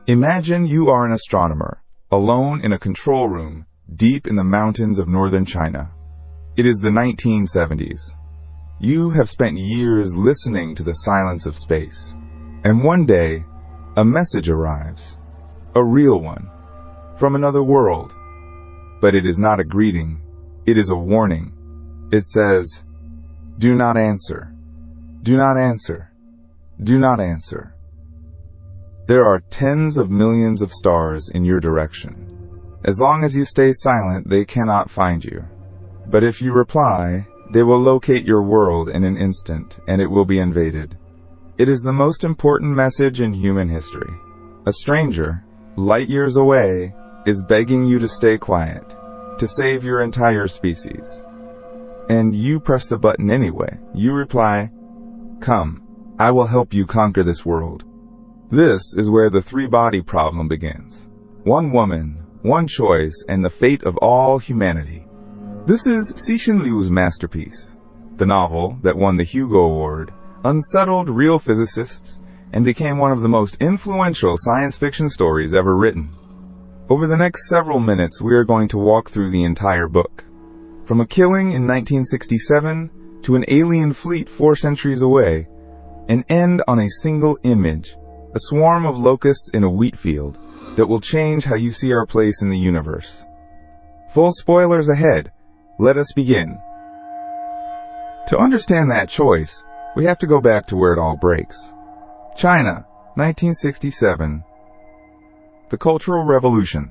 Imagine you are an astronomer, alone in a control room, deep in the mountains of northern China. It is the 1970s. You have spent years listening to the silence of space, and one day, a message arrives. A real one, from another world. But it is not a greeting, it is a warning. It says, "Do not answer. Do not answer. Do not answer." There are tens of millions of stars in your direction. As long as you stay silent, they cannot find you. But if you reply, they will locate your world in an instant, and it will be invaded. It is the most important message in human history. A stranger, light years away, is begging you to stay quiet, to save your entire species. And you press the button anyway. You reply, "Come, I will help you conquer this world." This is where the three-body problem begins. One woman, one choice, and the fate of all humanity. This is Cixin Liu's masterpiece. The novel that won the Hugo Award unsettled real physicists and became one of the most influential science fiction stories ever written. Over the next several minutes, we are going to walk through the entire book. From a killing in 1967 to an alien fleet 4 centuries away, and end on a single image, a swarm of locusts in a wheat field that will change how you see our place in the universe. Full spoilers ahead. Let us begin. To understand that choice, we have to go back to where it all breaks. China, 1967. The Cultural Revolution.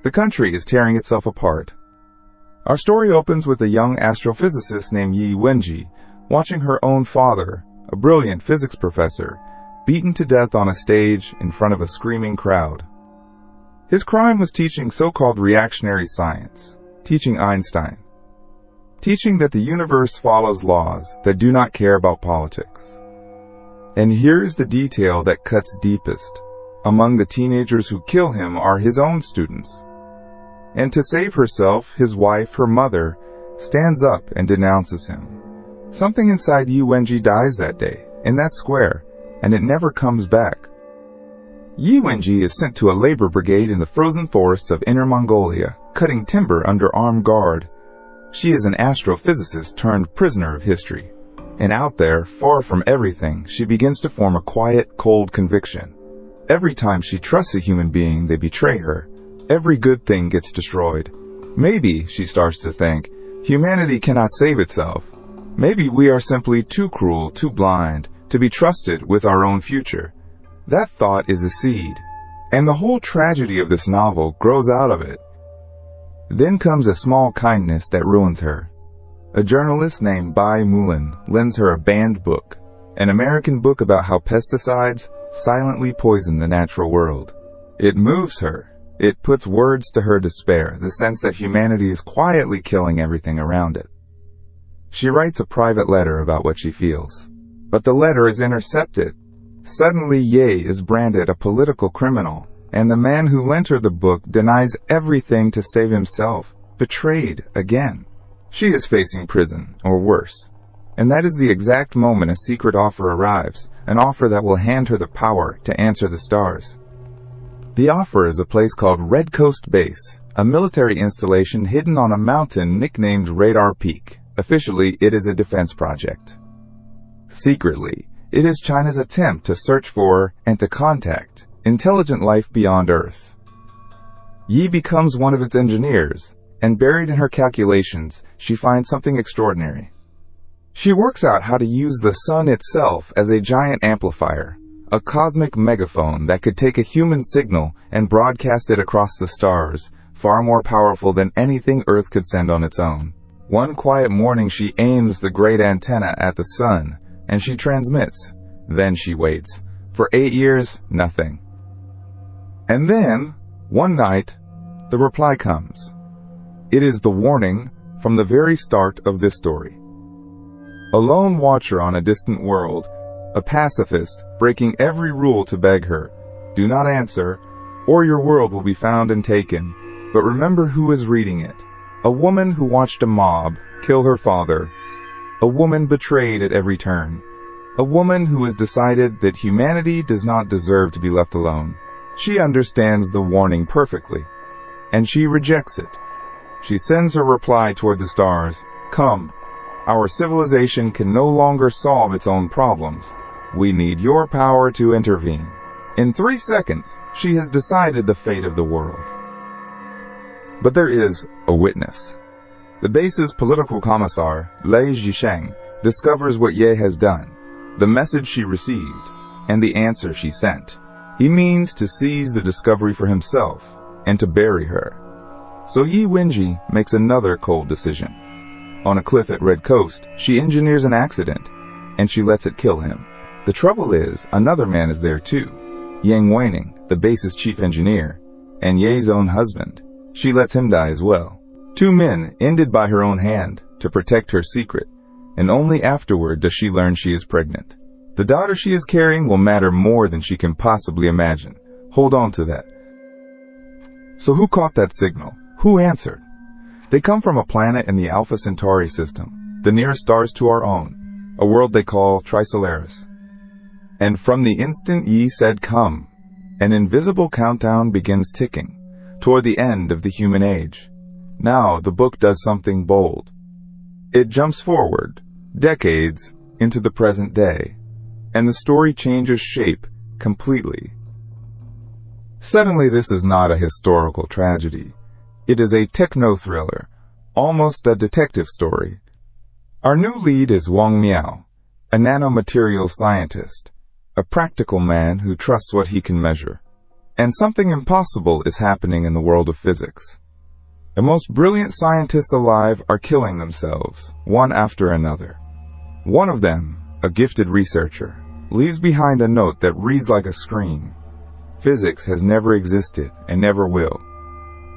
The country is tearing itself apart. Our story opens with a young astrophysicist named Yi Wenji watching her own father, a brilliant physics professor, beaten to death on a stage in front of a screaming crowd. His crime was teaching so-called reactionary science, teaching Einstein, teaching that the universe follows laws that do not care about politics. And here's the detail that cuts deepest. Among the teenagers who kill him are his own students. And to save herself, his wife, her mother, stands up and denounces him. Something inside Yi Wenji dies that day, in that square, and it never comes back. Yi Wenji is sent to a labor brigade in the frozen forests of Inner Mongolia, cutting timber under armed guard. She is an astrophysicist turned prisoner of history. And out there, far from everything, she begins to form a quiet, cold conviction. Every time she trusts a human being, they betray her. Every good thing gets destroyed. Maybe, she starts to think, humanity cannot save itself. Maybe we are simply too cruel, too blind, to be trusted with our own future. That thought is a seed, and the whole tragedy of this novel grows out of it. Then comes a small kindness that ruins her. A journalist named Bai Mulin lends her a banned book, an American book about how pesticides silently poison the natural world. It moves her. It puts words to her despair, the sense that humanity is quietly killing everything around it. She writes a private letter about what she feels. But the letter is intercepted. Suddenly Ye is branded a political criminal, and the man who lent her the book denies everything to save himself, betrayed again. She is facing prison, or worse. And that is the exact moment a secret offer arrives, an offer that will hand her the power to answer the stars. The offer is a place called Red Coast Base, a military installation hidden on a mountain nicknamed Radar Peak. Officially, it is a defense project. Secretly, it is China's attempt to search for and to contact intelligent life beyond Earth. Yi becomes one of its engineers, and buried in her calculations, she finds something extraordinary. She works out how to use the sun itself as a giant amplifier, a cosmic megaphone that could take a human signal and broadcast it across the stars, far more powerful than anything Earth could send on its own. One quiet morning she aims the great antenna at the sun, and she transmits. Then she waits. For 8 years, nothing. And then, one night, the reply comes. It is the warning from the very start of this story. A lone watcher on a distant world, a pacifist breaking every rule to beg her, "Do not answer, or your world will be found and taken." But remember who is reading it. A woman who watched a mob kill her father. A woman betrayed at every turn. A woman who has decided that humanity does not deserve to be left alone. She understands the warning perfectly, and she rejects it. She sends her reply toward the stars. Come, our civilization can no longer solve its own problems. We need your power to intervene. In 3 seconds, she has decided the fate of the world. But there is a witness. The base's political commissar, Lei Zhisheng, discovers what Ye has done, the message she received, and the answer she sent. He means to seize the discovery for himself and to bury her. So Yi Wenji makes another cold decision. On a cliff at Red Coast, she engineers an accident, and she lets it kill him. The trouble is, another man is there too, Yang Weining, the base's chief engineer, and Ye's own husband. She lets him die as well. 2 men ended by her own hand to protect her secret, and only afterward does she learn she is pregnant. The daughter she is carrying will matter more than she can possibly imagine. Hold on to that. So who caught that signal? Who answered? They come from a planet in the Alpha Centauri system, the nearest stars to our own, a world they call Trisolaris. And from the instant Yi said come, an invisible countdown begins ticking toward the end of the human age. Now the book does something bold. It jumps forward, decades, into the present day, and the story changes shape completely. Suddenly this is not a historical tragedy. It is a techno-thriller, almost a detective story. Our new lead is Wang Miao, a nanomaterial scientist, a practical man who trusts what he can measure. And something impossible is happening in the world of physics. The most brilliant scientists alive are killing themselves, one after another. One of them, a gifted researcher, leaves behind a note that reads like a scream. Physics has never existed and never will.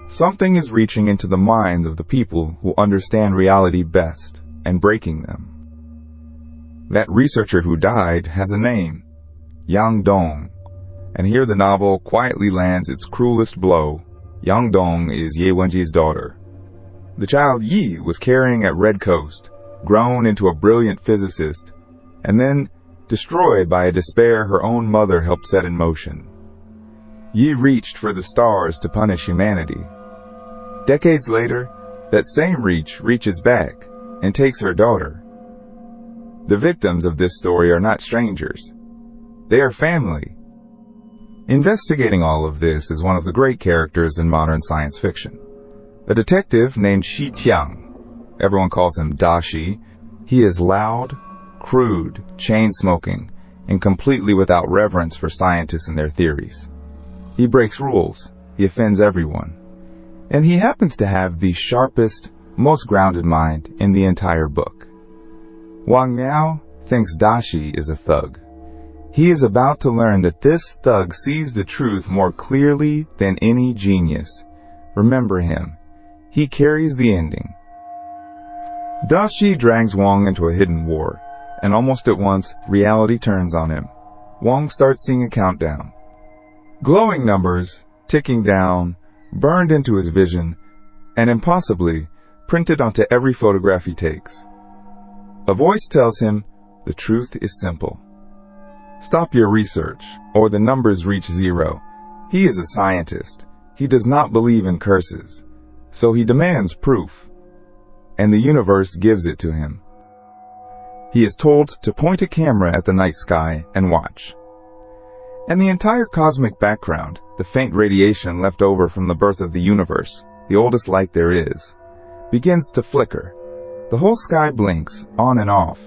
Something is reaching into the minds of the people who understand reality best and breaking them. That researcher who died has a name, Yang Dong, and here the novel quietly lands its cruelest blow. Yang Dong is Ye Wenji's daughter. The child Yi was carrying at Red Coast, grown into a brilliant physicist, and then destroyed by a despair her own mother helped set in motion. Yi reached for the stars to punish humanity. Decades later, that same reach reaches back and takes her daughter. The victims of this story are not strangers. They are family. Investigating all of this is one of the great characters in modern science fiction. A detective named Shi Tiang. Everyone calls him Da Shi. He is loud, crude, chain-smoking, and completely without reverence for scientists and their theories. He breaks rules. He offends everyone. And he happens to have the sharpest, most grounded mind in the entire book. Wang Miao thinks Da Shi is a thug. He is about to learn that this thug sees the truth more clearly than any genius. Remember him. He carries the ending. Da Shi drags Wang into a hidden war, and almost at once, reality turns on him. Wang starts seeing a countdown. Glowing numbers, ticking down, burned into his vision, and impossibly printed onto every photograph he takes. A voice tells him, the truth is simple. Stop your research, or the numbers reach 0. He is a scientist. He does not believe in curses, so he demands proof, and the universe gives it to him. He is told to point a camera at the night sky and watch. And the entire cosmic background, the faint radiation left over from the birth of the universe, the oldest light there is, begins to flicker. The whole sky blinks, on and off,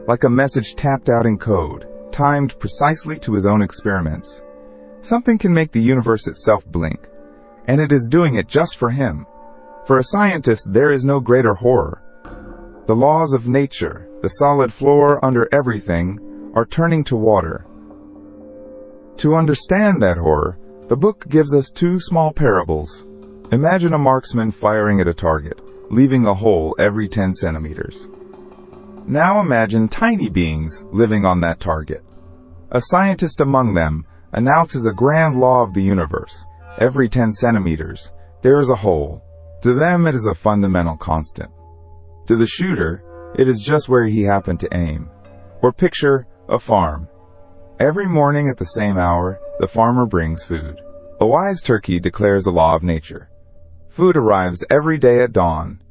like a message tapped out in code, timed precisely to his own experiments. Something can make the universe itself blink, and it is doing it just for him. For a scientist, there is no greater horror. The laws of nature, the solid floor under everything, are turning to water. To understand that horror, the book gives us 2 small parables. Imagine a marksman firing at a target, leaving a hole every 10 centimeters. Now imagine tiny beings living on that target. A scientist among them announces a grand law of the universe. Every 10 centimeters, there is a hole. To them, it is a fundamental constant. To the shooter, it is just where he happened to aim. Or picture A farm. Every morning at the same hour, the farmer brings food. A wise turkey declares the law of nature. Food arrives every day at dawn.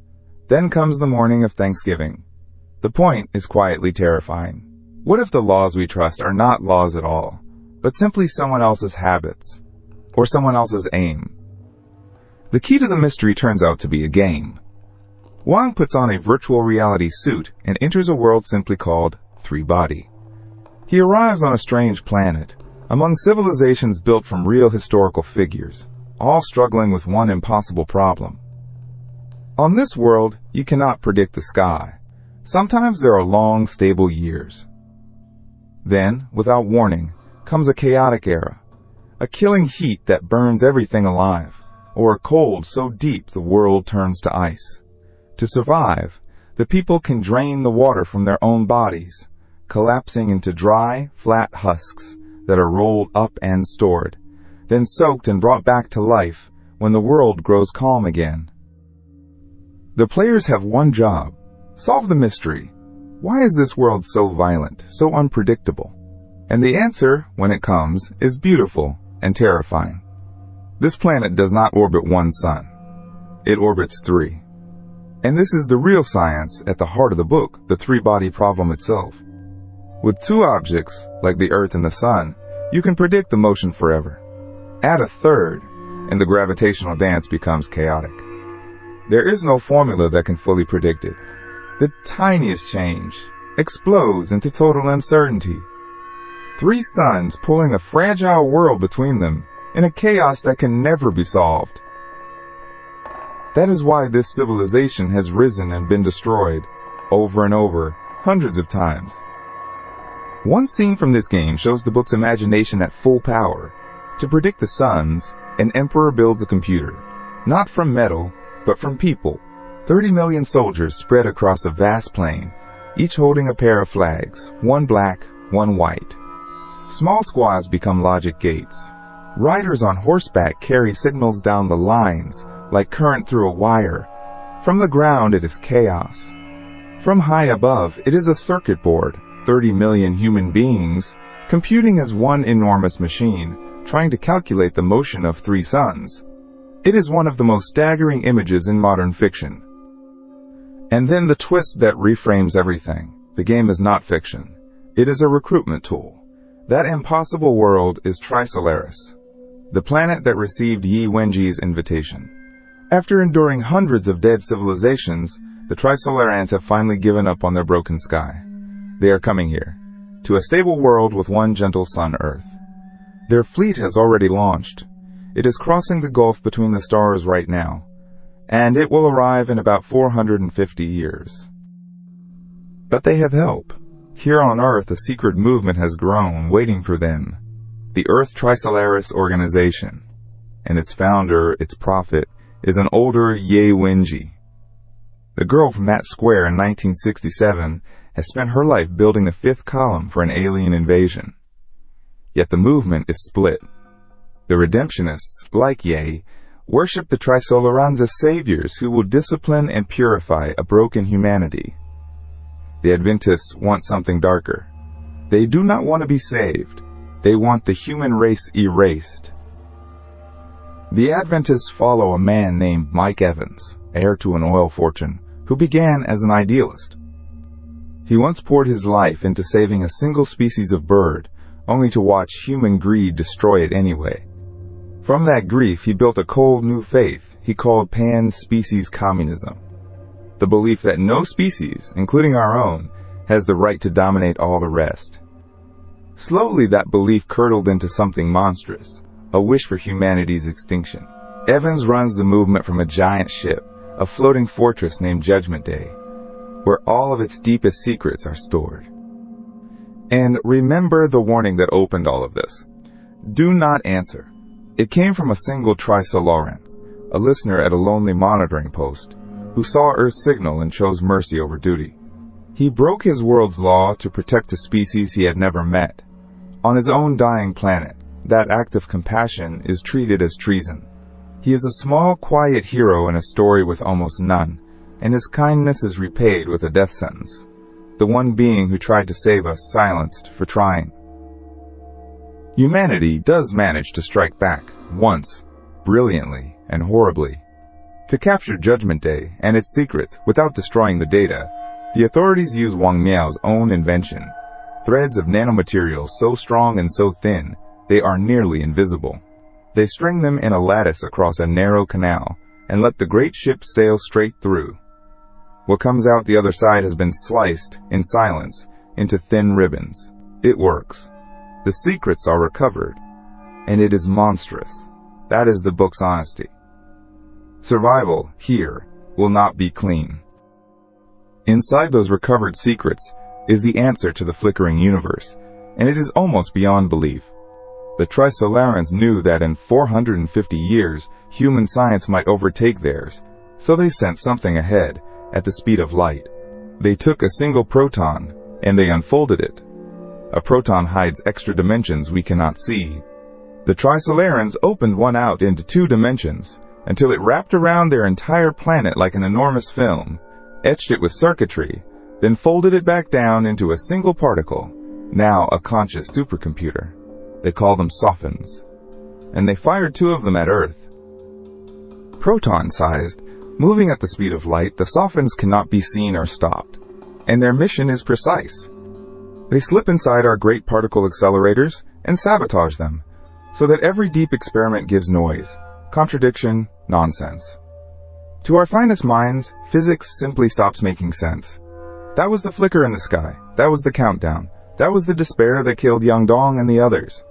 Then comes the morning of Thanksgiving. The point is quietly terrifying. What if the laws we trust are not laws at all, but simply someone else's habits, or someone else's aim? The key to the mystery turns out to be a game. Wang puts on a virtual reality suit and enters a world simply called Three Body. He arrives on a strange planet, among civilizations built from real historical figures, all struggling with one impossible problem. On this world, you cannot predict the sky. Sometimes there are long, stable years. Then, without warning, comes a chaotic era, a killing heat that burns everything alive, or a cold so deep the world turns to ice. To survive, the people can drain the water from their own bodies, collapsing into dry, flat husks that are rolled up and stored, then soaked and brought back to life when the world grows calm again. The players have one job: solve the mystery. Why is this world so violent, so unpredictable? And the answer, when it comes, is beautiful and terrifying. This planet does not orbit one sun. It orbits three. And this is the real science at the heart of the book, the three-body problem itself. With two objects, like the Earth and the Sun, you can predict the motion forever. Add a third, and the gravitational dance becomes chaotic. There is no formula that can fully predict it. The tiniest change explodes into total uncertainty. Three suns pulling a fragile world between them in a chaos that can never be solved. That is why this civilization has risen and been destroyed, over and over, hundreds of times. One scene from this game shows the book's imagination at full power. To predict the suns, an emperor builds a computer, not from metal, but from people. 30 million soldiers spread across a vast plain, each holding a pair of flags, one black, one white. Small squads become logic gates. Riders on horseback carry signals down the lines, like current through a wire. From the ground it is chaos. From high above it is a circuit board, 30 million human beings, computing as one enormous machine, trying to calculate the motion of three suns. It is one of the most staggering images in modern fiction. And then the twist that reframes everything. The game is not fiction. It is a recruitment tool. That impossible world is Trisolaris, the planet that received Yi Wenji's invitation. After enduring hundreds of dead civilizations, the Trisolarans have finally given up on their broken sky. They are coming here, to a stable world with one gentle sun, Earth. Their fleet has already launched. It is crossing the gulf between the stars right now, and it will arrive in about 450 years. But they have help. Here on Earth, a secret movement has grown, waiting for them. The Earth Trisolaris Organization. And its founder, its prophet, is an older Yi Wenji. The girl from that square in 1967 has spent her life building the fifth column for an alien invasion. Yet the movement is split. The Redemptionists, like Yi, worship the Trisolarans as saviors who will discipline and purify a broken humanity. The Adventists want something darker. They do not want to be saved. They want the human race erased. The Adventists follow a man named Mike Evans, heir to an oil fortune, who began as an idealist. He once poured his life into saving a single species of bird, only to watch human greed destroy it anyway. From that grief, he built a cold new faith he called pan-species communism. The belief that no species, including our own, has the right to dominate all the rest. Slowly that belief curdled into something monstrous, a wish for humanity's extinction. Evans runs the movement from a giant ship, a floating fortress named Judgment Day, where all of its deepest secrets are stored. And remember the warning that opened all of this. Do not answer. It came from a single Trisolaran, a listener at a lonely monitoring post, who saw Earth's signal and chose mercy over duty. He broke his world's law to protect a species he had never met. On his own dying planet, that act of compassion is treated as treason. He is a small, quiet hero in a story with almost none, and his kindness is repaid with a death sentence. the one being who tried to save us silenced for trying. Humanity does manage to strike back, once, brilliantly and horribly. To capture Judgment Day and its secrets without destroying the data, the authorities use Wang Miao's own invention, threads of nanomaterials so strong and so thin, they are nearly invisible. They string them in a lattice across a narrow canal and let the great ship sail straight through. What comes out the other side has been sliced, in silence, into thin ribbons. It works. The secrets are recovered, and it is monstrous. That is the book's honesty. Survival, here, will not be clean. Inside those recovered secrets is the answer to the flickering universe, and it is almost beyond belief. The Trisolarans knew that in 450 years, human science might overtake theirs, so they sent something ahead, at the speed of light. They took a single proton, and they unfolded it. A proton hides extra dimensions we cannot see. The Trisolarans opened one out into 2 dimensions, until it wrapped around their entire planet like an enormous film, etched it with circuitry, then folded it back down into a single particle, now a conscious supercomputer. They call them sophons. And they fired 2 of them at Earth. Proton-sized, moving at the speed of light, the sophons cannot be seen or stopped, and their mission is precise. They slip inside our great particle accelerators and sabotage them, so that every deep experiment gives noise, contradiction, nonsense. To our finest minds, physics simply stops making sense. That was the flicker in the sky. That was the countdown. That was the despair that killed Yang Dong and the others.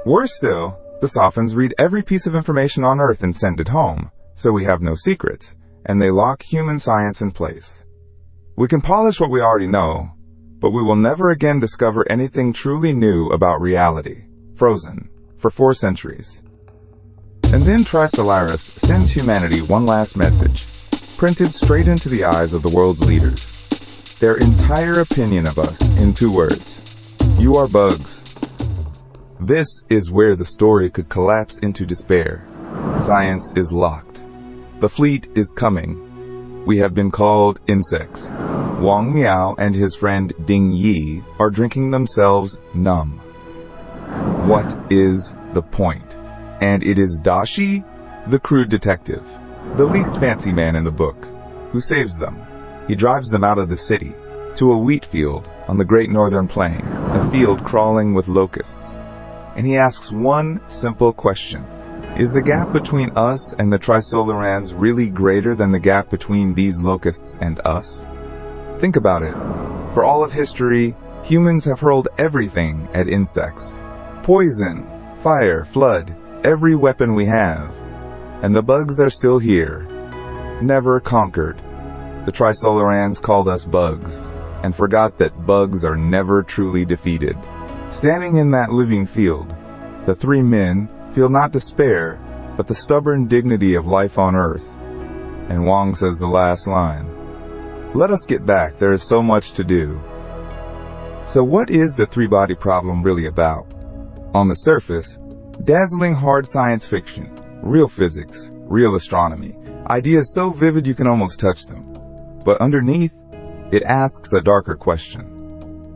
Worse still, the sophons read every piece of information on Earth and send it home, so we have no secrets, and they lock human science in place. We can polish what we already know, but we will never again discover anything truly new about reality, frozen, for 4 centuries. And then Trisolaris sends humanity one last message, printed straight into the eyes of the world's leaders. Their entire opinion of us in 2 words. You are bugs. This is where the story could collapse into despair. Science is locked. The fleet is coming. We have been called insects. Wang Miao and his friend Ding Yi are drinking themselves numb. What is the point? And it is Dashi, the crude detective, the least fancy man in the book, who saves them. He drives them out of the city, to a wheat field on the Great Northern Plain, a field crawling with locusts. And he asks one simple question. Is the gap between us and the Trisolarans really greater than the gap between these locusts and us? Think about it. For all of history, humans have hurled everything at insects. Poison, fire, flood, every weapon we have. And the bugs are still here. Never conquered. The Trisolarans called us bugs, and forgot that bugs are never truly defeated. Standing in that living field, the 3 men feel not despair, but the stubborn dignity of life on Earth. And Wang says the last line. Let us get back, there is so much to do. So what is the 3-body problem really about? On the surface, dazzling hard science fiction, real physics, real astronomy, ideas so vivid you can almost touch them. But underneath, it asks a darker question.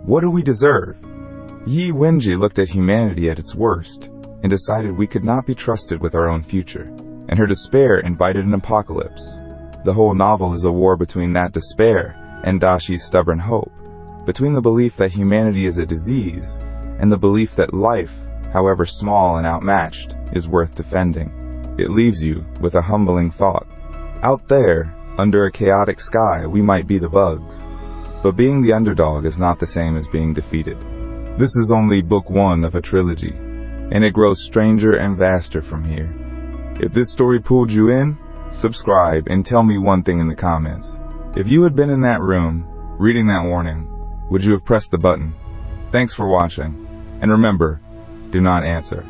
What do we deserve? Yi Wenji looked at humanity at its worst, and decided we could not be trusted with our own future, and her despair invited an apocalypse. The whole novel is a war between that despair and Dashi's stubborn hope, between the belief that humanity is a disease, and the belief that life, however small and outmatched, is worth defending. It leaves you with a humbling thought. Out there, under a chaotic sky, we might be the bugs, but being the underdog is not the same as being defeated. This is only book 1 of a trilogy, and it grows stranger and vaster from here. If this story pulled you in, subscribe and tell me one thing in the comments. If you had been in that room, reading that warning, would you have pressed the button? Thanks for watching, and remember, do not answer.